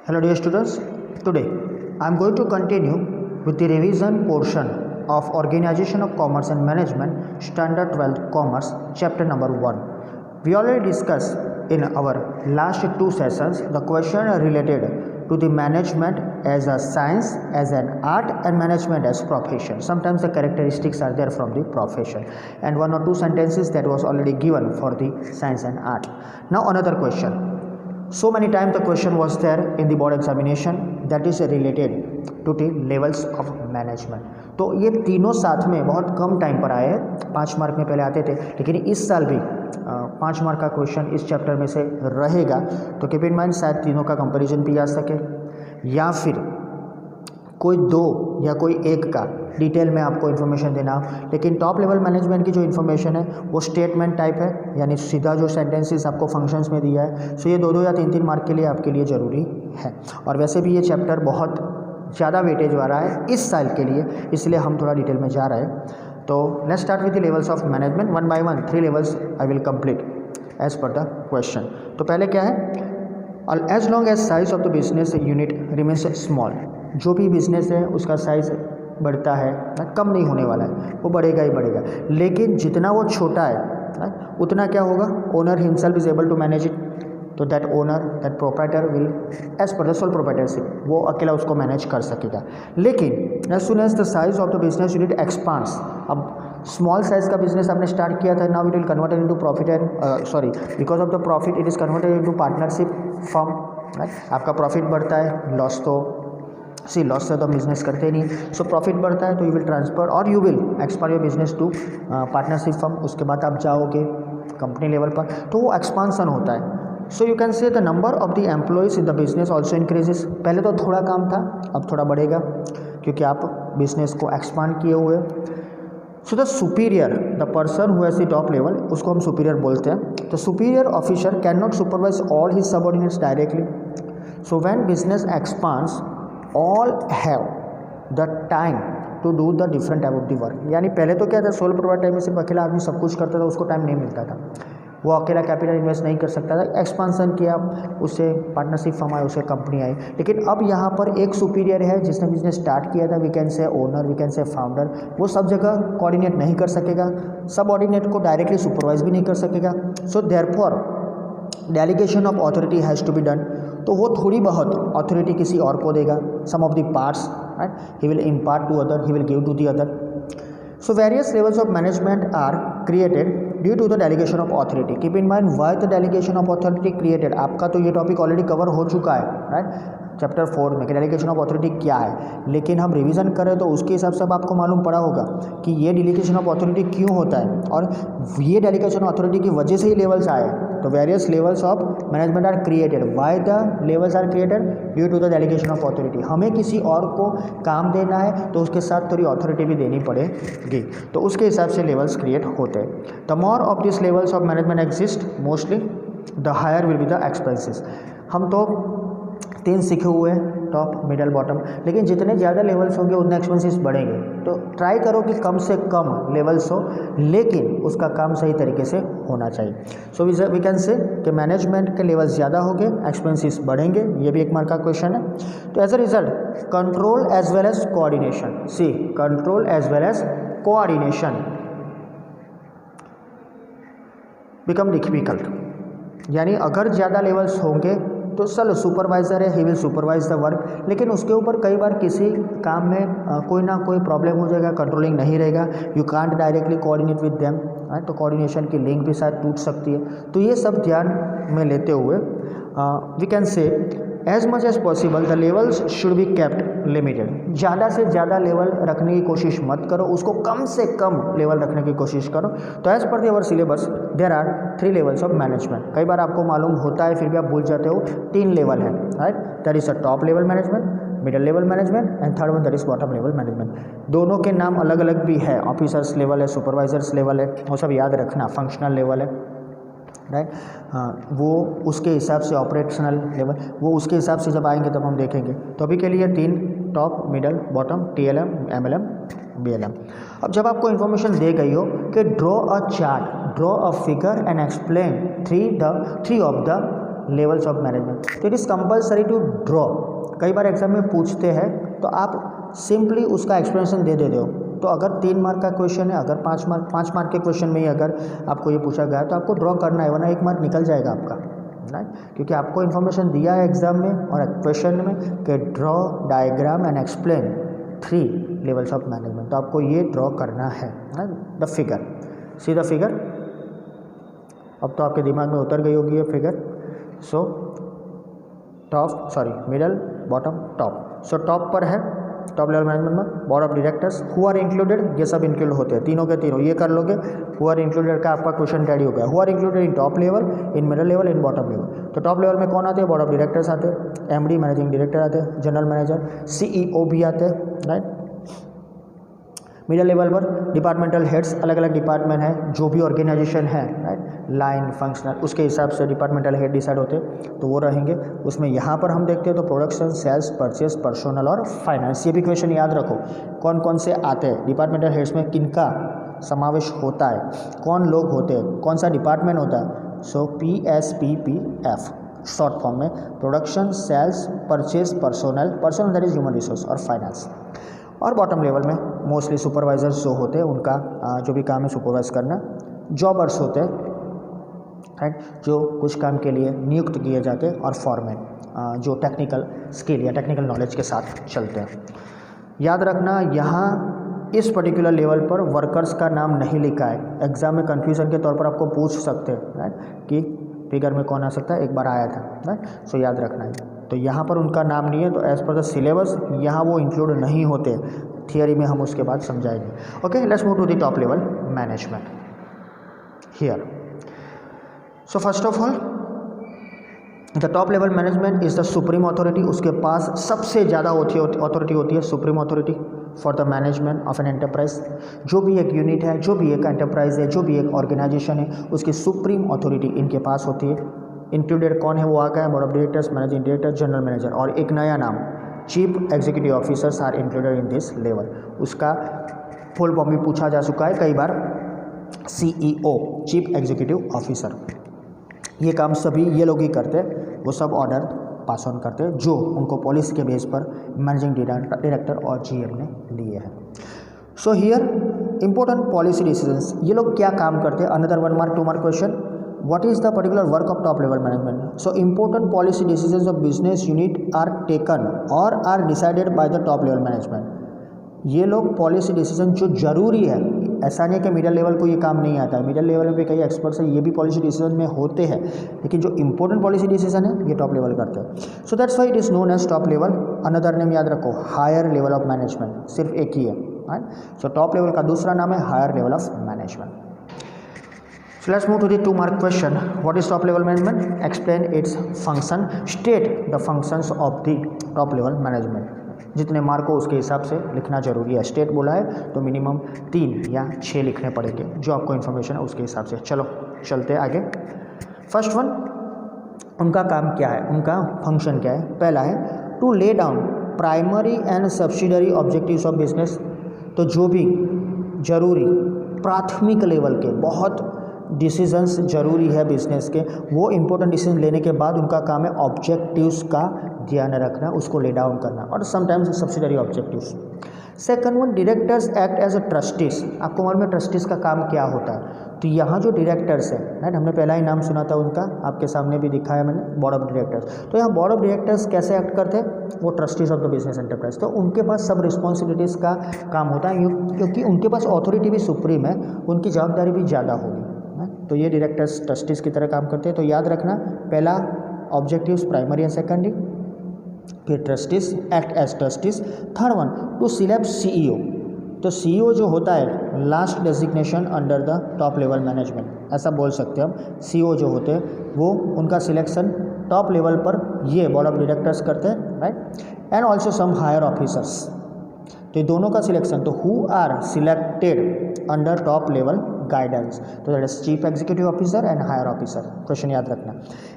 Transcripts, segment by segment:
Hello dear students, today I am going to continue with the revision portion of Organization of Commerce and Management Standard 12 Commerce chapter number 1. We already discussed in our last two sessions the question related to the management as a science, as an art, and management as profession. Sometimes the characteristics are there from the profession, and one or two sentences that was already given for the science and art. Now another question. So many times the question was there in the board examination that is related to the levels of management. तो ये तीनों साथ में बहुत कम time पर आए हैं, 5 mark में पहले आते थे, लेकिन इस साल भी 5 मार्क का क्वेश्चन इस चैप्टर में से रहेगा. तो कीप इन माइंड शायद तीनों का कंपैरिजन भी आ सके या फिर कोई दो या कोई एक का डिटेल में आपको इन्फॉर्मेशन देना. लेकिन टॉप लेवल मैनेजमेंट की जो इन्फॉर्मेशन है वो स्टेटमेंट टाइप है, यानी सीधा जो सेंटेंसेस आपको फंक्शंस में दिया है. सो ये 2-2 या 3-3 मार्क के लिए आपके लिए ज़रूरी है. और वैसे भी ये चैप्टर बहुत ज़्यादा वेटेज वाला है इस साल के लिए, इसलिए हम थोड़ा डिटेल में जा रहे हैं. तो let's start with the levels of management. 1 by 1 3 levels I will complete as per the question. तो पहले क्या है, as long as size of the business unit remains small. जो भी बिजनेस है उसका साइज बढ़ता है, कम नहीं होने वाला है, वो बढ़ेगा ही बढ़ेगा. लेकिन जितना वो छोटा है उतना क्या होगा, owner himself is able to manage it. तो that owner, that proprietor will as per the sole proprietorship वो अकेला उसको मैनेज कर सकेगा. लेकिन as soon as the size of the business unit expands, अब स्मॉल साइज का बिजनेस आपने स्टार्ट किया था, now it will converted into profit and because of the profit it is converted into partnership firm. आपका profit बढ़ता है, loss तो loss से तो बिजनेस करते ही नहीं. सो प्रॉफिट बढ़ता है तो यू विल ट्रांसफर और you will expand your business to partnership firm. उसके बाद आप जाओगे कंपनी लेवल पर, तो वो एक्सपांसन होता है. So you can say the number of the employees in the business also increases. पहले तो थोड़ा काम था, अब थोड़ा बढ़ेगा क्योंकि आप बिजनेस को एक्सपांड किए हुए. So the superior, the person who has the top level, उसको हम सुपीरियर बोलते हैं. The superior officer can not supervise all his subordinates directly. So when business expands all have the time to do the different type of the work. यानी पहले तो क्या था, sole proprietor में सिर्फ अकेला आदमी सब कुछ करता था, उसको टाइम नहीं मिलता था, वो अकेला कैपिटल इन्वेस्ट नहीं कर सकता था. एक्सपांसन किया, उससे पार्टनरशिप फर्म आए, उससे कंपनी आई. लेकिन अब यहाँ पर एक सुपीरियर है जिसने बिजनेस स्टार्ट किया था, we can say owner, we can say founder. वो सब जगह कोऑर्डिनेट नहीं कर सकेगा, सब ऑर्डिनेट को डायरेक्टली सुपरवाइज भी नहीं कर सकेगा. So therefore delegation of authority has to be done. तो वो थोड़ी बहुत अथॉरिटी किसी और को देगा, some of the parts right, he will impart to other, he will give to the other. So various levels of management are created due to the delegation of authority. Keep in mind why the delegation of authority created. आपका तो ये topic already cover हो चुका है right, chapter 4 में कि delegation of authority क्या है. लेकिन हम रिवीजन करें तो उसके हिसाब से अब आपको मालूम पड़ा होगा कि ये डेलीगेशन ऑफ अथॉरिटी क्यों होता है, और ये डेलीगेशन ऑफ अथॉरिटी की वजह से ही लेवल्स आए. तो various levels of management are created. Why the levels are created, due to the delegation of authority. हमें किसी और को काम देना है तो उसके साथ थोड़ी अथॉरिटी भी देनी पड़ेगी, तो उसके हिसाब से लेवल्स क्रिएट होते हैं. The more of this levels of management exist mostly the higher will be the expenses. हम तो 3 सीखे हुए हैं, टॉप, मिडल, बॉटम, लेकिन जितने ज़्यादा लेवल्स होंगे उतने एक्सपेंसेस बढ़ेंगे. तो ट्राई करो कि कम से कम लेवल्स हो, लेकिन उसका काम सही तरीके से होना चाहिए. सो वी कैन से कि मैनेजमेंट के लेवल्स ज़्यादा होंगे, एक्सपेंसेस बढ़ेंगे. ये भी एक मार्क का क्वेश्चन है. तो as a result control as well as coordination, see control as well as coordination become difficult. यानी अगर ज़्यादा लेवल्स होंगे तो चलो सुपरवाइज़र है, he will supervise the work, लेकिन उसके ऊपर कई बार किसी काम में कोई ना कोई प्रॉब्लम हो जाएगा, कंट्रोलिंग नहीं रहेगा, you can't directly coordinate with them, तो कोऑर्डिनेशन की लिंक भी शायद टूट सकती है. तो ये सब ध्यान में लेते हुए we can say as much as possible the levels should be kept limited. ज़्यादा से ज़्यादा लेवल रखने की कोशिश मत करो, उसको कम से कम लेवल रखने की कोशिश करो. तो as per our syllabus there are 3 levels of management. कई बार आपको मालूम होता है फिर भी आप भूल जाते हो, 3 लेवल है right. That is a top level management, middle level management and third one that is bottom level management. दोनों के नाम अलग अलग भी है, ऑफिसर्स लेवल है, सुपरवाइजर्स लेवल है, वो सब याद रखना. फंक्शनल लेवल है राइट, वो उसके हिसाब से ऑपरेशनल लेवल, वो उसके हिसाब से जब आएंगे तब हम देखेंगे. तो अभी के लिए 3, top, middle, bottom, TLM, MLM, BLM. अब जब आपको इन्फॉर्मेशन दे गई हो कि draw a chart, draw a figure and explain 3 of the levels of management. तो it is compulsory to draw. कई बार एग्जाम में पूछते हैं तो आप सिंपली उसका एक्सप्लेनेशन दे देते हो। तो अगर 3 मार्क का क्वेश्चन है, अगर 5 मार्क के क्वेश्चन में ही अगर आपको ये पूछा गया तो आपको ड्रॉ करना है, वरना 1 मार्क निकल जाएगा आपका, राइट। क्योंकि आपको इन्फॉर्मेशन दिया है एग्जाम में और क्वेश्चन में कि draw diagram and explain 3 levels of management. तो आपको ये ड्रॉ करना है, the figure. See the figure. अब तो आपके दिमाग में उतर गई होगी ये figure. So top, sorry middle, bottom, top. So top पर है टॉप लेवल मैनेजमेंट में board of directors. Who are included, ये सब इंक्लूड होते हैं, तीनों के तीनों। ये कर लोगे, हु आर इंक्लूडेड का आपका क्वेश्चन रेडी हो गया। Who are included in top level, in middle level, in bottom level. तो टॉप लेवल में कौन आते हैं? बोर्ड ऑफ डायरेक्टर्स आते हैं, एमडी मैनेजिंग डायरेक्टर आते हैं, जनरल मैनेजर, सीईओ भी आते हैं, राइट। मिडल लेवल पर डिपार्टमेंटल हेड्स, अलग अलग डिपार्टमेंट है, जो भी ऑर्गेनाइजेशन है, राइट, लाइन फंक्शनल, उसके हिसाब से डिपार्टमेंटल हेड डिसाइड होते हैं, तो वो रहेंगे उसमें। यहाँ पर हम देखते हैं तो प्रोडक्शन, सेल्स, परचेस, पर्सोनल और फाइनेंस। ये भी क्वेश्चन याद रखो, कौन कौन से आते हैं डिपार्टमेंटल हेड्स में, किनका समावेश होता है, कौन लोग होते हैं, कौन सा डिपार्टमेंट होता है। सो PSPPF शॉर्ट फॉर्म में, production, sales, purchase, personnel that is human resource, और फाइनेंस। और बॉटम लेवल में मोस्टली सुपरवाइजर्स जो होते हैं, उनका जो भी काम है सुपरवाइज करना, जॉबर्स होते हैं, राइट, जो कुछ काम के लिए नियुक्त किए जाते हैं, और फॉरमैन जो टेक्निकल स्किल या टेक्निकल नॉलेज के साथ चलते हैं। याद रखना, यहाँ इस पर्टिकुलर लेवल पर वर्कर्स का नाम नहीं लिखा है। एग्जाम में कन्फ्यूजन के तौर पर आपको पूछ सकते हैं, राइट, कि फिगर में कौन आ सकता है, एक बार आया था, राइट। सो याद रखना है। तो यहाँ पर उनका नाम नहीं है, तो एज पर द सिलेबस यहाँ वो इंक्लूड नहीं होते। थियरी में हम उसके बाद समझाएंगे। Okay, let's move to the top level management here. So first of all, the top level management is the supreme authority. उसके पास सबसे ज़्यादा अथॉरिटी होती है, supreme authority for the management of an enterprise. जो भी एक यूनिट है, जो भी एक एंटरप्राइज है, जो भी एक ऑर्गेनाइजेशन है, उसकी सुप्रीम अथॉरिटी इनके पास होती है। इंक्लूडेड कौन है, वो आ गया board of directors, managing director, general manager, और एक नया नाम chief executive officers are included in this level. उसका फुल फॉर्म भी पूछा जा चुका है कई बार, CEO, चीफ एग्जीक्यूटिव ऑफिसर। ये काम सभी ये लोग ही करते हैं, वो सब ऑर्डर पास ऑन करते हैं जो उनको पॉलिसी के बेस पर मैनेजिंग डायरेक्टर और GM ने लिए हैं। So here important policy decisions, ये लोग क्या काम करते हैं। Another 1 mark 2 mark question, what is the particular work of top level management? So important policy decisions of business unit are taken or are decided by the top level management. ये लोग policy decision जो जरूरी है, ऐसा नहीं कि middle level को ये काम नहीं आता है। मिडिल लेवल पे कई एक्सपर्ट्स हैं, ये भी पॉलिसी डिसीजन में होते हैं, लेकिन जो इंपॉर्टेंट पॉलिसी डिसीजन है ये टॉप लेवल करते हैं। So that's why it is known as top level. Another name याद रखो, हायर लेवल ऑफ मैनेजमेंट, सिर्फ एक ही है, राइट। सो टॉप लेवल का दूसरा नाम है higher level of management. So let's move to the 2 mark question. What is top level management? Explain its function. State the functions of the top level management. जितने mark हो उसके हिसाब से लिखना जरूरी है। स्टेट बोला है तो मिनिमम 3 या 6 लिखने पड़ेंगे, जो आपको इन्फॉर्मेशन है उसके हिसाब से। चलो चलते आगे। फर्स्ट वन, उनका काम क्या है, उनका फंक्शन क्या है। पहला है to lay down primary and subsidiary objectives of business. तो जो भी जरूरी प्राथमिक लेवल के बहुत डिसीजंस जरूरी है बिजनेस के, वो इंपॉर्टेंट डिसीजन लेने के बाद उनका काम है ऑब्जेक्टिव्स का ध्यान रखना, उसको ले डाउन करना, और sometimes subsidiary objectives. Second one, directors act as a trustees. आपको मालूम है ट्रस्टीज का काम क्या होता है। तो यहाँ जो डायरेक्टर्स है, राइट, हमने पहला ही नाम सुना था उनका, आपके सामने भी दिखाया मैंने, बोर्ड ऑफ डायरेक्टर्स। तो यहाँ बोर्ड ऑफ डायरेक्टर्स कैसे एक्ट करते हैं, वो trustees of the business enterprise. तो उनके पास सब रिस्पॉन्सिबिलिटीज़ का काम होता है, क्योंकि उनके पास अथॉरिटी भी सुप्रीम है, उनकी जवाबदारी भी ज़्यादा होगी। तो ये डायरेक्टर्स ट्रस्टीज की तरह काम करते हैं। तो याद रखना, पहला ऑब्जेक्टिव्स प्राइमरी एंड सेकेंडरी, फिर trustees act as trustees. Third one, to select CEO। तो CEO जो होता है last designation under the top level management, ऐसा बोल सकते हैं हम। CEO जो होते हैं वो उनका सिलेक्शन टॉप लेवल पर ये बोर्ड ऑफ डायरेक्टर्स करते हैं, right, and also some higher officers. तो ये दोनों का सिलेक्शन, तो who are selected under top level guidance, तो that is chief executive officer and higher officer. Question याद रखना।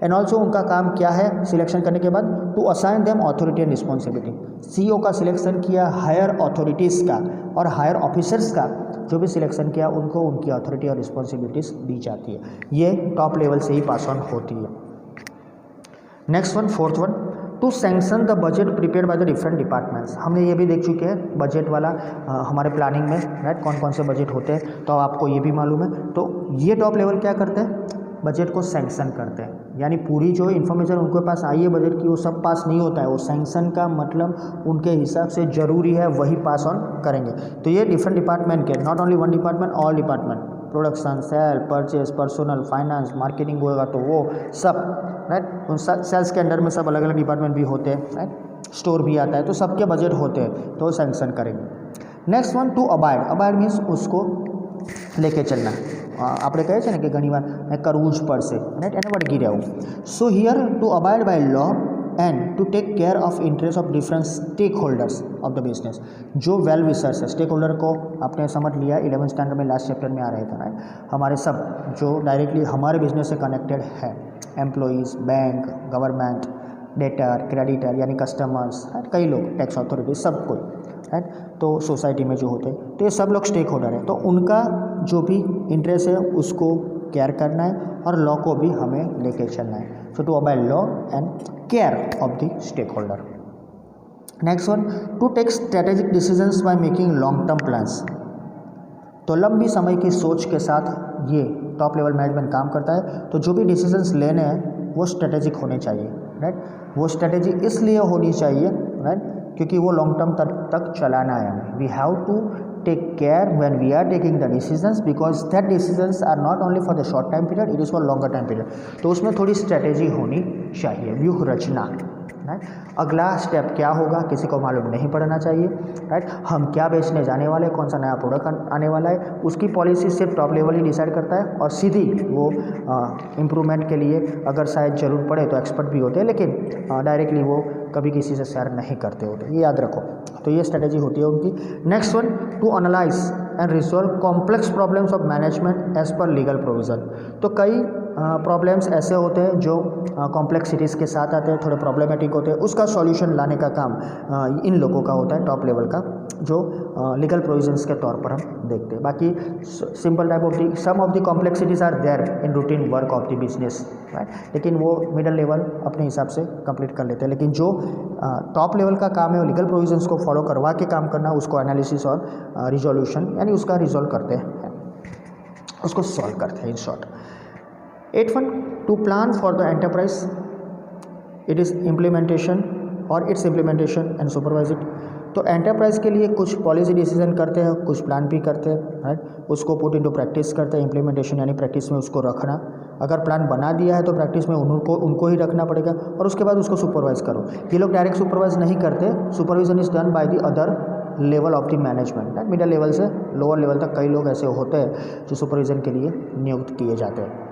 एंड ऑल्सो उनका काम क्या है सिलेक्शन करने के बाद, to assign them authority and responsibility. CEO का सिलेक्शन किया हायर अथॉरिटीज़ का और हायर ऑफिसर्स का, जो भी सिलेक्शन किया उनको उनकी अथॉरिटी और रिस्पॉन्सिबिलिटीज़ दी जाती है। ये टॉप लेवल से ही पास ऑन होती है। Next one, fourth one, to sanction the budget prepare by the different departments. हमने ये भी देख चुके हैं बजट वाला हमारे प्लानिंग में, राइट, कौन कौन से बजट होते हैं, तो आपको ये भी मालूम है। तो ये टॉप लेवल क्या करते हैं, बजट को सैंक्शन करते हैं, यानी पूरी जो इन्फॉर्मेशन उनके पास आई है बजट की वो सब पास नहीं होता है, वो सैंक्शन का मतलब उनके हिसाब से ज़रूरी है वही पास ऑन करेंगे। तो ये डिफरेंट डिपार्टमेंट के, not only one department, all department, production, sale, purchase, personal, finance, marketing होगा तो वो सब, राइट, उन सेल्स के अंडर में सब अलग अलग डिपार्टमेंट भी होते हैं, राइट, स्टोर भी आता है, तो सबके बजट होते हैं तो सैंक्शन करेंगे। Next one, to abide. Abide means उसको लेके चलना। આપણે કહે છે ને કે ઘણીવાર કરવું જ પડશે, રાઈટ, એને વળગી રહેવું. So here to abide by law and to take care of interest of different stakeholders of the business. जो वेल विशर्स है, स्टेक होल्डर को आपने समझ लिया 11th स्टैंडर्ड में लास्ट चैप्टर में आ रहे थे, राइट, हमारे सब जो डायरेक्टली हमारे बिजनेस से कनेक्टेड है, employees, bank, government, debtor, creditor यानी कस्टमर्स, राइट, कई लोग, टैक्स अथॉरिटी, सब कोई, राइट, तो सोसाइटी में जो होते हैं तो ये सब लोग स्टेक होल्डर है, तो उनका जो भी इंटरेस्ट है उसको केयर करना है और लॉ को भी हमें लेके चलना है। So to abide law and care of the stakeholder. Next one, to take strategic decisions by making long term plans. तो लंबी समय की सोच के साथ ये टॉप लेवल मैनेजमेंट काम करता है। तो जो भी डिसीजंस लेने हैं वो स्ट्रेटेजिक होने चाहिए, राइट, वो स्ट्रेटेजी इसलिए होनी चाहिए, राइट, क्योंकि वो लॉन्ग टर्म तक चलाना है हमें। We have to take care when we are taking the decisions because that decisions are not only for the short time period, it is for longer time period. तो उसमें थोड़ी strategy होनी चाहिए, व्यूह रचना, राइट। अगला स्टेप क्या होगा किसी को मालूम नहीं पड़ना चाहिए, राइट, हम क्या बेचने जाने वाले हैं, कौन सा नया प्रोडक्ट आने वाला है, उसकी पॉलिसी सिर्फ टॉप लेवल ही डिसाइड करता है और सीधी वो इम्प्रूवमेंट के लिए अगर शायद ज़रूर पड़े तो एक्सपर्ट भी होते हैं, लेकिन डायरेक्टली वो कभी किसी से शेयर नहीं करते होते, ये याद रखो। तो ये स्ट्रेटेजी होती है उनकी। Next one, to analyse and resolve complex problems of management as per legal provision. तो कई प्रॉब्लम्स ऐसे होते हैं जो कॉम्प्लेक्सिटीज़ के साथ आते हैं, थोड़े प्रॉब्लमेटिक होते हैं, उसका सॉल्यूशन लाने का काम इन लोगों का होता है, टॉप लेवल का, जो लीगल प्रोविजंस के तौर पर हम देखते हैं। बाकी simple type of the some of the complexities are there in routine work of the business, right, लेकिन वो मिडल लेवल अपने हिसाब से कंप्लीट कर लेते हैं। लेकिन जो टॉप लेवल का काम है वो लीगल प्रोविजंस को फॉलो करवा के काम करना, उसको एनालिसिस और रिजोल्यूशन यानी उसका रिजॉल्व करते हैं, उसको सॉल्व करते हैं in short. 8 one, to plan for the enterprise, it is implementation और its implementation and supervise it. तो एंटरप्राइज के लिए कुछ पॉलिसी डिसीजन करते हैं, कुछ प्लान भी करते हैं, राइट, उसको पुट इनटू प्रैक्टिस करते हैं, इम्प्लीमेंटेशन यानी प्रैक्टिस में उसको रखना। अगर प्लान बना दिया है तो प्रैक्टिस में उनको ही रखना पड़ेगा और उसके बाद उसको सुपरवाइज करो। ये लोग डायरेक्ट सुपरवाइज नहीं करते, supervision is done by the other level of the management, middle level से लोअर लेवल तक कई लोग ऐसे होते हैं जो सुपरविजन के लिए नियुक्त किए जाते हैं।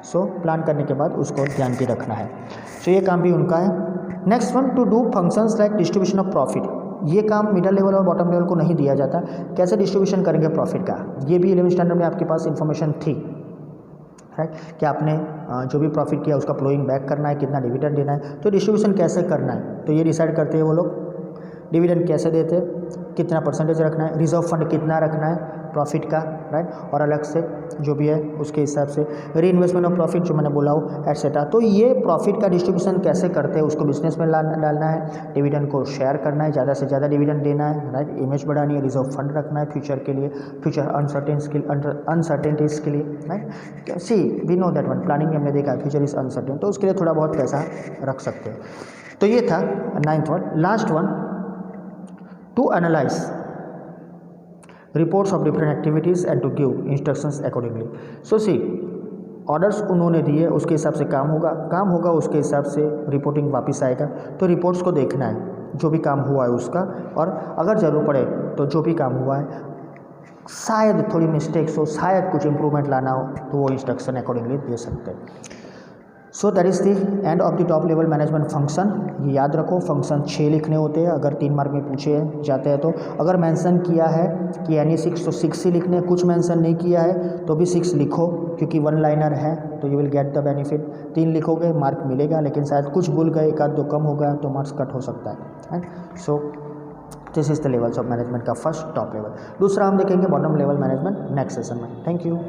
सो प्लान करने के बाद उसको ध्यान भी रखना है। सो ये काम भी उनका है। Next one, to do functions like distribution of profit. ये काम मिडिल लेवल और बॉटम लेवल को नहीं दिया जाता, कैसे डिस्ट्रीब्यूशन करेंगे प्रॉफिट का, ये भी 11th स्टैंडर्ड में आपके पास इन्फॉर्मेशन थी, राइट, कि आपने जो भी प्रॉफिट किया उसका फ्लोइंग बैक करना है, कितना डिविडेंड देना है, तो डिस्ट्रीब्यूशन कैसे करना है तो ये डिसाइड करते हैं वो लोग। डिविडेंड कैसे देते हैं, कितना परसेंटेज रखना है, रिजर्व फंड कितना रखना है प्रॉफिट का, राइट, और अलग से जो भी है उसके हिसाब से री इन्वेस्टमेंट ऑफ प्रॉफिट जो मैंने बोला हो एटसेट्रा। तो ये प्रॉफिट का डिस्ट्रीब्यूशन कैसे करते हैं, उसको बिजनेस में डालना है, डिविडेंड को शेयर करना है, ज़्यादा से ज़्यादा डिविडेंड देना है, राइट, इमेज बढ़ानी है, रिजर्व फंड रखना है फ्यूचर के लिए, फ्यूचर अनसर्टेनिटीज़ के लिए, right. See we know that one, planning में हमने देखा फ्यूचर इज़ अनसर्टेन, तो उसके लिए थोड़ा बहुत पैसा रख सकते हैं। तो ये था 9th one. Last one, to analyse reports of different activities and to give instructions accordingly. So see orders उन्होंने दिए उसके हिसाब से काम होगा उसके हिसाब से रिपोर्टिंग वापस आएगा। तो रिपोर्ट्स को देखना है जो भी काम हुआ है उसका, और अगर ज़रूर पड़े तो जो भी काम हुआ है शायद थोड़ी मिस्टेक्स हो, शायद कुछ इम्प्रूवमेंट लाना हो तो वो इंस्ट्रक्शन अकॉर्डिंगली दे सकते हैं। So that is the end of the top level management function. ये याद रखो, फंक्शन 6 लिखने होते हैं अगर 3 मार्क में पूछे जाते हैं तो। अगर मेंशन किया है कि एनी 6 तो 6 ही लिखने, कुछ मेंशन नहीं किया है तो भी 6 लिखो क्योंकि 1 लाइनर है तो you will get the benefit. 3 लिखोगे मार्क मिलेगा, लेकिन शायद कुछ भूल गए, एक आध दो कम हो गया तो मार्क्स कट हो सकता है। So this is the levels of management का फर्स्ट टॉप लेवल। दूसरा हम देखेंगे bottom level management next session में। Thank you.